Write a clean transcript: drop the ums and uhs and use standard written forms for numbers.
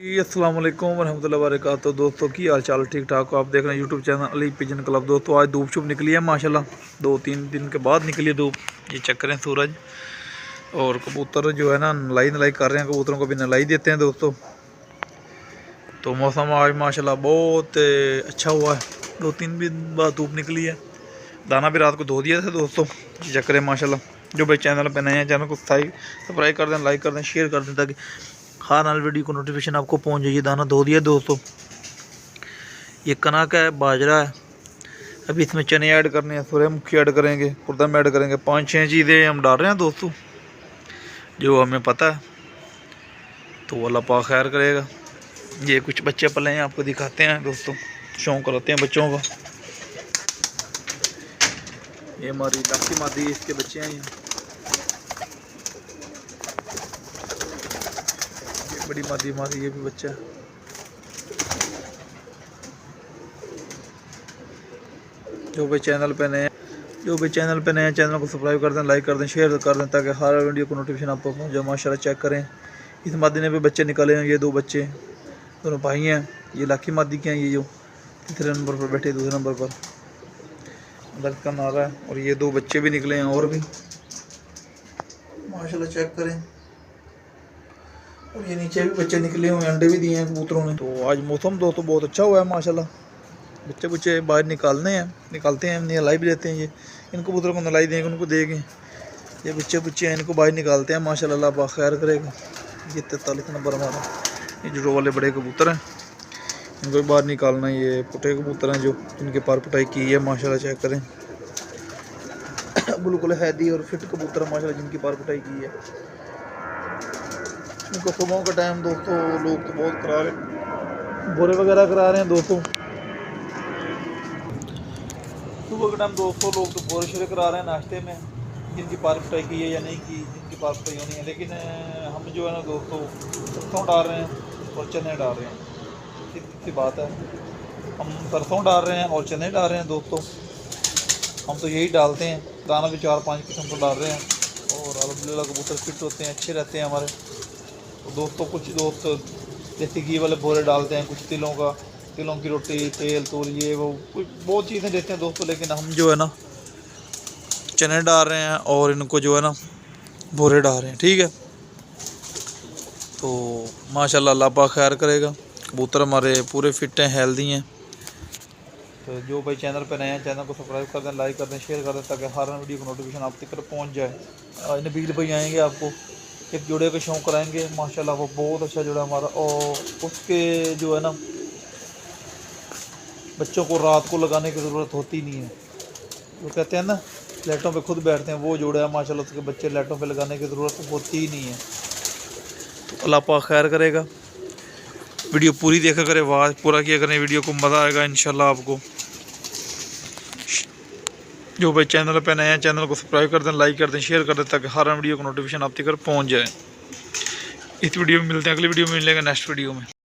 जी अस्सलाम वालेकुम रहमतुल्लाहि व बरकातहू। दोस्तों की हाल चाल ठीक ठाक हो। आप देख रहे हैं YouTube channel Ali pigeon club. दोस्तों आज धूप छुप निकली है माशाल्लाह, 2-3 दिन के बाद निकली है धूप। ये चेक करें सूरज और कबूतर जो है ना नलाई कर रहे हैं। कबूतरों को भी नलाई देते हैं दोस्तों। तो मौसम आज माशाल्लाह बहुत अच्छा हुआ है, 2-3 दिन बाद धूप निकली है। दाना भी रात को धो दिया था दोस्तों। चेक करें माशाल्लाह। जो भाई चैनल पर नए हैं चैनल को सब्सक्राइब कर दें, लाइक कर दें, शेयर कर दें ताकि हर नाल वीडियो को नोटिफिकेशन आपको पहुंच जाइए। दाना धो दिया दोस्तों। ये कनक है, बाजरा है। अभी इसमें चने ऐड करने हैं, सूरजमुखी ऐड करेंगे, कुर्दम ऐड करेंगे। 5-6 चीज़ें हम डाल रहे हैं दोस्तों जो हमें पता है। तो अल्लाह पाक खैर करेगा। ये कुछ बच्चे पले हैं, आपको दिखाते हैं दोस्तों, शौक कराते हैं बच्चों का। ये हमारी लाठी मादी, इसके बच्चे हैं। ये बड़ी मादी हमारी, ये भी बच्चा है। जो भाई चैनल पे नए हैं चैनल को सब्सक्राइब कर दें, लाइक कर दें, शेयर कर दें ताकि हर वीडियो को नोटिफिकेशन आपको पहुंच जाए। माशाल्लाह चेक करें। इस मादी ने भी बच्चे निकाले हैं। ये 2 बच्चे दोनों भाई हैं। ये लाठी मादी के हैं। ये जो तीसरे नंबर पर बैठे, दूसरे नंबर पर दर्द का नारा है। और ये 2 बच्चे भी निकले हैं और भी माशाल्लाह चेक करें। और ये नीचे भी बच्चे निकले हुए, अंडे भी दिए हैं कबूतरों ने। तो आज मौसम दोस्तों बहुत अच्छा हुआ है माशाल्लाह। बच्चे बाहर निकालते हैं, नलाई भी देते हैं। ये इन कबूतरों को नलाई देंगे, उनको देंगे। ये बच्चे हैं, इनको बाहर निकालते हैं माशाल्लाह। अल्लाह पाक खैर करेगा। ये 43 नंबर हमारा, ये जुड़ो वाले बड़े कबूतर हैं, इनको बाहर निकालना। ये पुटे कबूतर हैं जो जिनके पार पुटाई की है माशाल्लाह चेक करें। बिल्कुल हैदी और फिट कबूतर माशाल्लाह जिनकी पार पुटाई की है। इनको सुबह का टाइम दोस्तों लोग तो बहुत करा रहे, बोरे वगैरह करा रहे हैं दोस्तों। सुबह के टाइम दोस्तों लोग तो बोरे शोरे करा रहे हैं नाश्ते में, जिनकी पार पुटाई की है या नहीं की, जिनकी पार पुटाई होनी है। लेकिन हम जो है ना दोस्तों सरसों डाल रहे हैं और चने डाल रहे हैं। सीधी बात है, हम सरसों डाल रहे हैं और चने डाल रहे हैं दोस्तों। हम तो यही डालते हैं। दाना भी 4-5 किस्म का डाल रहे हैं और अल्हम्दुलिल्लाह कबूतर फिट होते हैं, अच्छे रहते हैं हमारे। तो दोस्तों कुछ दोस्त देसी घी वाले बोरे डालते हैं, कुछ तिलों की रोटी, तेल तूल, ये वो कुछ बहुत चीज़ें देते हैं दोस्तों। लेकिन हम जो है ना चने डाल रहे हैं और इनको जो है ना बोरे डाल रहे हैं। ठीक है। तो माशाल्लाह अल्लाह पाक खैर करेगा। कबूतर हमारे पूरे फिट हैं, हेल्दी हैं। तो जो भाई चैनल पे नए हैं चैनल को सब्सक्राइब कर दें, लाइक कर दें, शेयर कर दें ताकि हर वीडियो को नोटिफिकेशन आप तक पहुँच जाए। आज नबील भाई आएंगे, आपको एक जोड़े का शौक़ कराएंगे माशाल्लाह। वो बहुत अच्छा जोड़ा हमारा। और उसके जो है ना बच्चों को रात को लगाने की ज़रूरत होती नहीं है। वो कहते हैं ना लाइटों पे खुद बैठते हैं, वो जोड़ा है माशाल्लाह। उसके बच्चे लाइटों पे लगाने की ज़रूरत होती ही नहीं है। तो अल्लाह पाक खैर करेगा। वीडियो पूरी देखा करें, आवाज़ पूरा किया करें वीडियो को, मज़ा आएगा इंशाल्लाह आपको। जो भाई चैनल पे नए हैं चैनल को सब्सक्राइब कर दें, लाइक कर दें, शेयर कर दें ताकि हर वीडियो को नोटिफिकेशन आप तक पहुँच जाए। इस वीडियो में मिलते हैं, अगली वीडियो में मिलेगा नेक्स्ट वीडियो में।